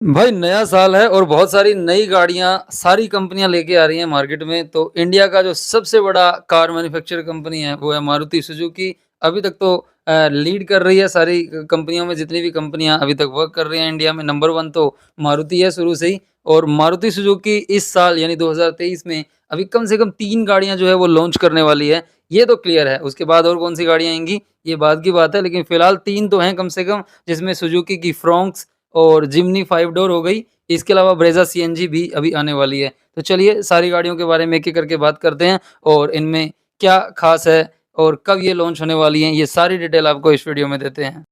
भाई नया साल है और बहुत सारी नई गाड़ियाँ सारी कंपनियाँ लेके आ रही हैं मार्केट में। तो इंडिया का जो सबसे बड़ा कार मैन्युफैक्चर कंपनी है वो है मारुति सुजुकी। अभी तक तो लीड कर रही है सारी कंपनियों में, जितनी भी कंपनियाँ अभी तक वर्क कर रही हैं इंडिया में, नंबर 1 तो मारुति है शुरू से ही। और मारुति सुजुकी इस साल यानी 2023 में अभी कम से कम 3 गाड़ियाँ जो है वो लॉन्च करने वाली है। ये तो क्लियर है, उसके बाद और कौन-सी गाड़ियाँ आएँगी ये बाद की बात है, लेकिन फिलहाल 3 तो हैं कम से कम, जिसमें सुजुकी की फ्रोंक्स और जिम्नी 5 डोर हो गई। इसके अलावा ब्रेज़ा सीएनजी भी अभी आने वाली है। तो चलिए सारी गाड़ियों के बारे में एक-एक करके बात करते हैं और इनमें क्या ख़ास है और कब ये लॉन्च होने वाली हैं, ये सारी डिटेल आपको इस वीडियो में देते हैं।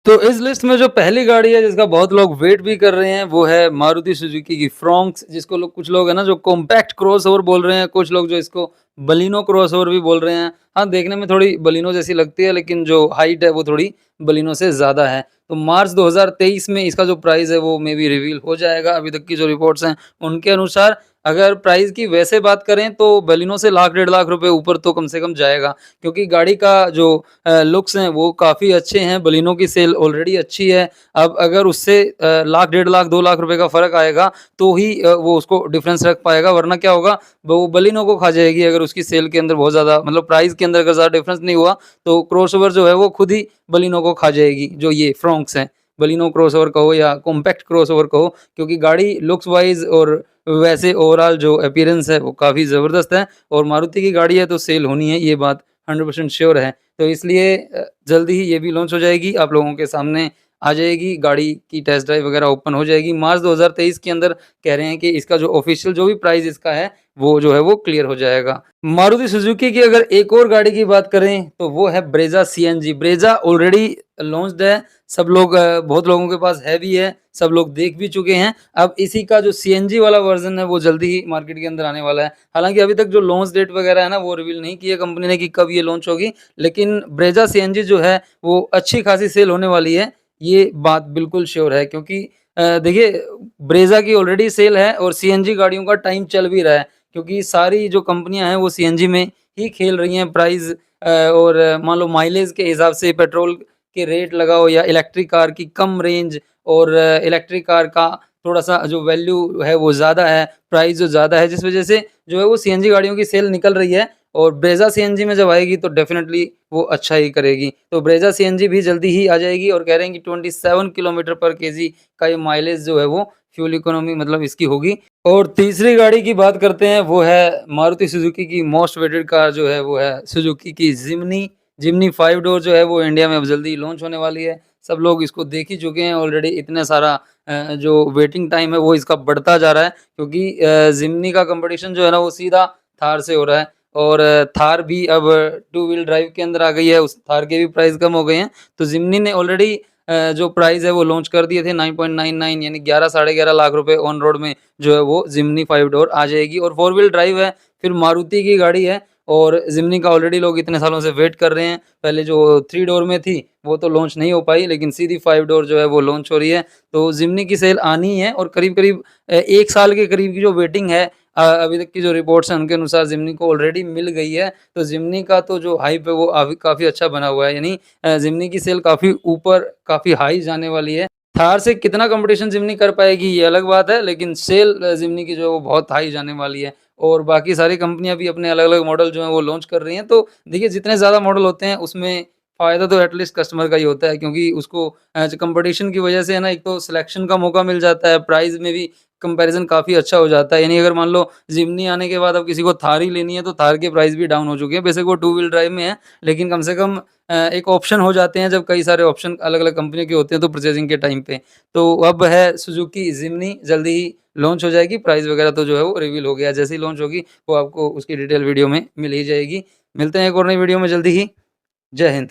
तो इस लिस्ट में जो पहली गाड़ी है जिसका बहुत लोग वेट भी कर रहे हैं वो है मारुति सुजुकी की फ्रोंक्स, जिसको लोग कुछ लोग है ना जो कॉम्पैक्ट क्रॉसओवर बोल रहे हैं, कुछ लोग जो इसको बलिनो क्रॉसओवर भी बोल रहे हैं। हाँ, देखने में थोड़ी बलिनो जैसी लगती है लेकिन जो हाइट है वो थोड़ी बलिनो से ज़्यादा है। तो मार्च 2023 में इसका जो प्राइस है वो मे बी रिवील हो जाएगा। अभी तक की जो रिपोर्ट्स हैं उनके अनुसार अगर प्राइस की वैसे बात करें तो बलिनो से लाख डेढ़ लाख रुपए ऊपर तो कम से कम जाएगा, क्योंकि गाड़ी का जो लुक्स हैं वो काफ़ी अच्छे हैं। बलिनो की सेल ऑलरेडी अच्छी है। अब अगर उससे लाख डेढ़ लाख 2 लाख रुपए का फ़र्क आएगा तो ही वो उसको डिफ़रेंस रख पाएगा, वरना क्या होगा, वो बलिनो को खा जाएगी। अगर उसकी सेल के अंदर बहुत ज़्यादा मतलब प्राइस के अंदर अगर ज़्यादा डिफ़रेंस नहीं हुआ तो क्रॉसओवर जो है वो खुद ही बलिनो को खा जाएगी, जो ये फ्रोंक्स हैं। बलिनो क्रॉसओवर कहो या कॉम्पैक्ट क्रॉसओवर कहो, क्योंकि गाड़ी लुक्स वाइज़ और वैसे ओवरऑल जो अपीयरेंस है वो काफ़ी ज़बरदस्त है और मारुति की गाड़ी है तो सेल होनी है, ये बात 100% श्योर है। तो इसलिए जल्दी ही ये भी लॉन्च हो जाएगी, आप लोगों के सामने आ जाएगी, गाड़ी की टेस्ट ड्राइव वगैरह ओपन हो जाएगी। मार्च 2023 के अंदर कह रहे हैं कि इसका जो ऑफ़िशियल जो भी प्राइस इसका है, वो जो है वो क्लियर हो जाएगा। मारुति सुजुकी की अगर एक और गाड़ी की बात करें तो वो है Brezza CNG. Brezza already launched है, सब लोग बहुत लोगों के पास है भी है, सब लोग देख भी चुके हैं। अब इसी का जो सीएनजी वाला वर्ज़न है वो जल्दी ही मार्केट के अंदर आने वाला है। हालाँकि अभी तक जो लॉन्च डेट वगैरह है ना वो रिवील नहीं की है कंपनी ने कि कब ये लॉन्च होगी, लेकिन ब्रेज़ा सीएनजी जो है वो अच्छी खासी सेल होने वाली है, ये बात बिल्कुल श्योर है, क्योंकि देखिए ब्रेज़ा की ऑलरेडी सेल है और सीएनजी गाड़ियों का टाइम चल भी रहा है, क्योंकि सारी जो कंपनियाँ हैं वो सीएनजी में ही खेल रही हैं। प्राइस और मान लो माइलेज के हिसाब से पेट्रोल के रेट लगाओ या इलेक्ट्रिक कार की कम रेंज और इलेक्ट्रिक कार का थोड़ा-सा जो वैल्यू है वो ज़्यादा है, प्राइस जो ज़्यादा है, जिस वज़ह से जो है वो सीएनजी गाड़ियों की सेल निकल रही है और ब्रेज़ा सीएनजी में जब आएगी तो डेफ़िनेटली वो अच्छा ही करेगी। तो ब्रेज़ा सीएनजी भी जल्दी ही आ जाएगी और कह रहे हैं कि 27 किलोमीटर पर केजी का ये माइलेज जो है वो फ्यूल इकोनॉमी मतलब इसकी होगी। और तीसरी गाड़ी की बात करते हैं वो है मारुति सुजुकी की मोस्ट वेटेड कार जो है वो है सुजुकी की जिम्नी। जिम्नी 5 डोर जो है वो इंडिया में अब जल्दी लॉन्च होने वाली है। सब लोग इसको देख ही चुके हैं ऑलरेडी। इतने सारा जो वेटिंग टाइम है वो इसका बढ़ता जा रहा है, क्योंकि जिम्नी का कंपटीशन जो है ना वो सीधा थार से हो रहा है और थार भी अब 2 व्हील ड्राइव के अंदर आ गई है, उस थार के भी प्राइस कम हो गए हैं। तो जिम्नी ने ऑलरेडी जो प्राइस है वो लॉन्च कर दिए थे 9.99 यानी 11 साढ़े 11 लाख रुपए ऑन रोड में जो है वो जिम्नी 5 डोर आ जाएगी और 4 व्हील ड्राइव है। फिर मारुति की गाड़ी है और जिम्नी का ऑलरेडी लोग इतने सालों से वेट कर रहे हैं। पहले जो 3 डोर में थी वो तो लॉन्च नहीं हो पाई, लेकिन सीधी 5 डोर जो है वो लॉन्च हो रही है। तो जिम्नी की सेल आनी है और करीब-करीब 1 साल के करीब की जो वेटिंग है, अभी तक की जो रिपोर्ट्स हैं उनके अनुसार जिम्नी को ऑलरेडी मिल गई है। तो जिम्नी का तो जो हाइप है वो अभी काफ़ी अच्छा बना हुआ है, यानी जिम्नी की सेल काफ़ी ऊपर, काफ़ी हाई जाने वाली है। थार से कितना कॉम्पिटिशन जिम्नी कर पाएगी ये अलग बात है, लेकिन सेल जिम्नी की जो है वो बहुत हाई जाने वाली है और बाकी सारी कंपनियाँ भी अपने अलग-अलग मॉडल जो हैं वो लॉन्च कर रही हैं। तो देखिए जितने ज़्यादा मॉडल होते हैं उसमें फ़ायदा तो एटलीस्ट कस्टमर का ही होता है, क्योंकि उसको जो कॉम्पिटिशन की वजह से है ना, एक तो सिलेक्शन का मौका मिल जाता है, प्राइस में भी कंपैरिज़न काफ़ी अच्छा हो जाता है। यानी अगर मान लो जिम्नी आने के बाद अब किसी को थार ही लेनी है तो थार के प्राइस भी डाउन हो चुके हैं। बेशक वो 2 व्हील ड्राइव में है, लेकिन कम से कम एक ऑप्शन हो जाते हैं जब कई सारे ऑप्शन अलग-अलग कंपनी के होते हैं तो परचेज़िंग के टाइम पे। तो अब है सुजुकी जिम्नी, जल्दी ही लॉन्च हो जाएगी। प्राइस वगैरह तो जो है वो रिवील हो गया है। जैसे ही लॉन्च होगी वो आपको उसकी डिटेल वीडियो में मिल ही जाएगी। मिलते हैं एक और नई वीडियो में जल्दी ही। जय हिंद।